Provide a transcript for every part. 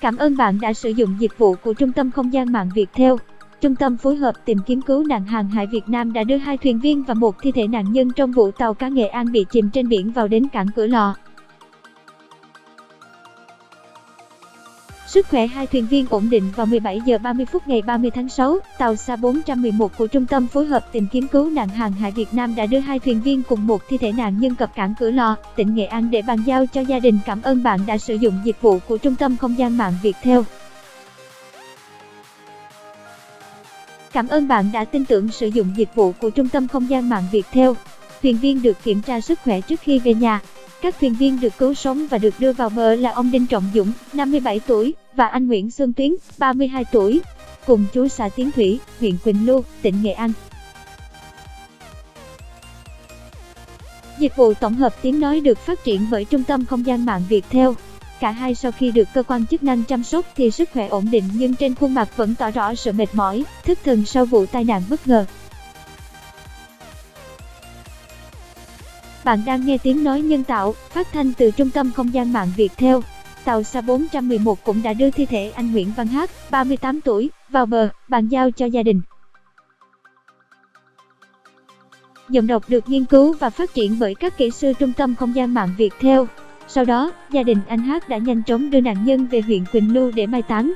Cảm ơn bạn đã sử dụng dịch vụ của Trung tâm Không gian mạng Viettel. Trung tâm phối hợp tìm kiếm cứu nạn hàng hải Việt Nam đã đưa 2 thuyền viên và 1 thi thể nạn nhân trong vụ tàu cá Nghệ An bị chìm trên biển vào đến cảng Cửa Lò. Sức khỏe 2 thuyền viên ổn định. Vào 17 giờ 30 phút ngày 30 tháng 6, tàu SA411 của Trung tâm phối hợp tìm kiếm cứu nạn hàng hải Việt Nam đã đưa 2 thuyền viên cùng 1 thi thể nạn nhân cập cảng Cửa Lò, tỉnh Nghệ An để bàn giao cho gia đình. Cảm ơn bạn đã sử dụng dịch vụ của Trung tâm Không gian mạng Viettel. Cảm ơn bạn đã tin tưởng sử dụng dịch vụ của Trung tâm Không gian mạng Viettel. Thuyền viên được kiểm tra sức khỏe trước khi về nhà. Các thuyền viên được cứu sống và được đưa vào bờ là ông Đinh Trọng Dũng, 57 tuổi, và anh Nguyễn Xuân Tuyến, 32 tuổi, cùng trú xã Tiến Thủy, huyện Quỳnh Lưu, tỉnh Nghệ An. Dịch vụ tổng hợp tiếng nói được phát triển bởi Trung tâm Không gian mạng Viettel. Cả hai sau khi được cơ quan chức năng chăm sóc thì sức khỏe ổn định nhưng trên khuôn mặt vẫn tỏ rõ sự mệt mỏi, thất thần sau vụ tai nạn bất ngờ. Bạn đang nghe tiếng nói nhân tạo, phát thanh từ Trung tâm Không gian mạng Viettel. Tàu SA411 cũng đã đưa thi thể anh Nguyễn Văn Hát, 38 tuổi, vào bờ, bàn giao cho gia đình. Giọng đọc được nghiên cứu và phát triển bởi các kỹ sư Trung tâm Không gian mạng Viettel. Sau đó, gia đình anh Hát đã nhanh chóng đưa nạn nhân về huyện Quỳnh Lưu để mai táng.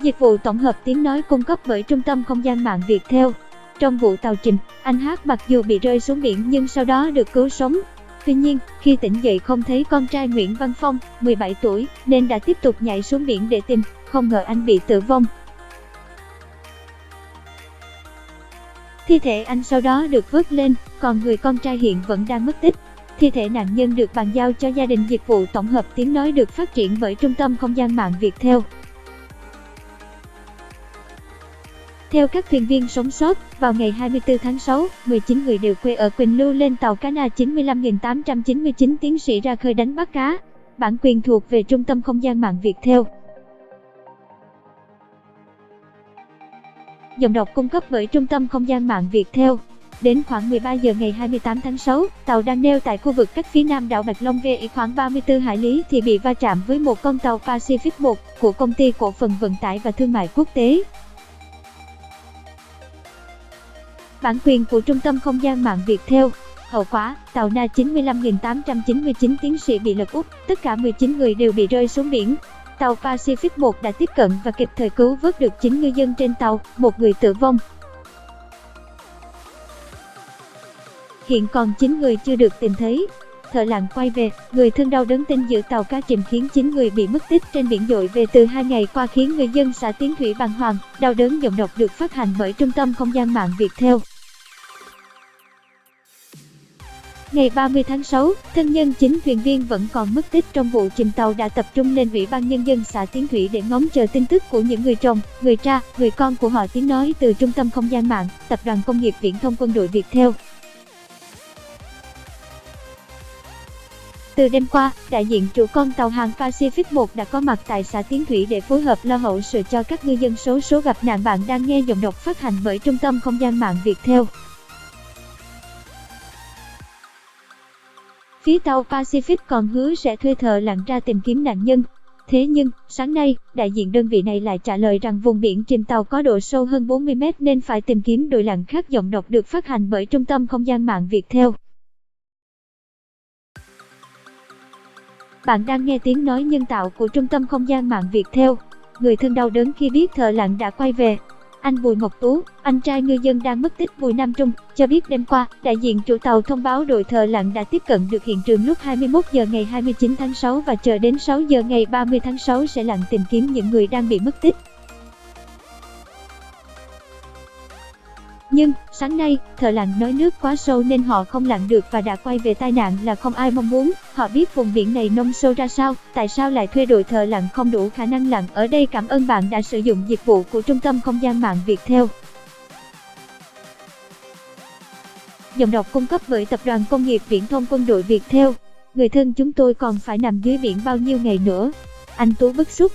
Dịch vụ tổng hợp tiếng nói cung cấp bởi Trung tâm Không gian mạng Viettel. Trong vụ tàu chìm, anh Hát mặc dù bị rơi xuống biển nhưng sau đó được cứu sống. Tuy nhiên, khi tỉnh dậy không thấy con trai Nguyễn Văn Phong, 17 tuổi, nên đã tiếp tục nhảy xuống biển để tìm, không ngờ anh bị tử vong. Thi thể anh sau đó được vớt lên, còn người con trai hiện vẫn đang mất tích. Thi thể nạn nhân được bàn giao cho gia đình. Dịch vụ tổng hợp tiếng nói được phát triển bởi Trung tâm Không gian mạng Viettel. Theo các thuyền viên sống sót, vào ngày 24 tháng 6, 19 người đều quê ở Quỳnh Lưu lên tàu cá Na 95.899 Tiến Sĩ ra khơi đánh bắt cá. Bản quyền thuộc về Trung tâm Không gian mạng Viettel. Giọng đọc cung cấp bởi Trung tâm Không gian mạng Viettel. Đến khoảng 13 giờ ngày 28 tháng 6, tàu đang neo tại khu vực cách phía nam đảo Bạch Long Vĩ khoảng 34 hải lý thì bị va chạm với một con tàu Pacific 1 của Công ty Cổ phần Vận tải và Thương mại Quốc tế. Bản quyền của Trung tâm Không gian mạng Viettel. Hậu quả, tàu Na 95.899 Tiến Sĩ bị lật úp, tất cả 19 người đều bị rơi xuống biển. Tàu Pacific 1 đã tiếp cận và kịp thời cứu vớt được 9 ngư dân trên tàu, 1 người tử vong. Hiện còn 9 người chưa được tìm thấy. Thợ lặn quay về, người thân đau đớn tin giữ tàu cá chìm khiến 9 người bị mất tích trên biển dội về từ 2 ngày qua khiến người dân xã Tiến Thủy bàng hoàng, đau đớn. Giọng đọc được phát hành bởi Trung tâm Không gian mạng Viettel. Ngày 30 tháng 6, thân nhân 9 thuyền viên vẫn còn mất tích trong vụ chìm tàu đã tập trung lên Ủy ban Nhân dân xã Tiến Thủy để ngóng chờ tin tức của những người chồng, người cha, người con của họ. Tiếng nói từ Trung tâm Không gian mạng, Tập đoàn Công nghiệp Viễn thông Quân đội Viettel. Từ đêm qua, đại diện chủ con tàu hàng Pacific 1 đã có mặt tại xã Tiến Thủy để phối hợp lo hậu sự cho các ngư dân xấu số gặp nạn. Bạn đang nghe giọng đọc phát hành bởi Trung tâm Không gian mạng Viettel. Phía tàu Pacific còn hứa sẽ thuê thợ lặn ra tìm kiếm nạn nhân. Thế nhưng, sáng nay, đại diện đơn vị này lại trả lời rằng vùng biển chìm tàu có độ sâu hơn 40 mét nên phải tìm kiếm đội lặn khác. Giọng đọc được phát hành bởi Trung tâm Không gian mạng Viettel. Bạn đang nghe tiếng nói nhân tạo của Trung tâm Không gian mạng Viettel. Người thân đau đớn khi biết thợ lặn đã quay về. Anh Bùi Ngọc Tú, anh trai ngư dân đang mất tích Bùi Nam Trung, cho biết đêm qua, đại diện chủ tàu thông báo đội thợ lặn đã tiếp cận được hiện trường lúc 21 giờ ngày 29 tháng 6 và chờ đến 6 giờ ngày 30 tháng 6 sẽ lặn tìm kiếm những người đang bị mất tích. Nhưng, sáng nay, thợ lặn nói nước quá sâu nên họ không lặn được và đã quay về. Tai nạn là không ai mong muốn. Họ biết vùng biển này nông sâu ra sao, tại sao lại thuê đội thợ lặn không đủ khả năng lặn ở đây. Cảm ơn bạn đã sử dụng dịch vụ của Trung tâm Không gian mạng Viettel. Giọng đọc cung cấp bởi Tập đoàn Công nghiệp Viễn thông Quân đội Viettel. Người thân chúng tôi còn phải nằm dưới biển bao nhiêu ngày nữa. Anh Tú bức xúc.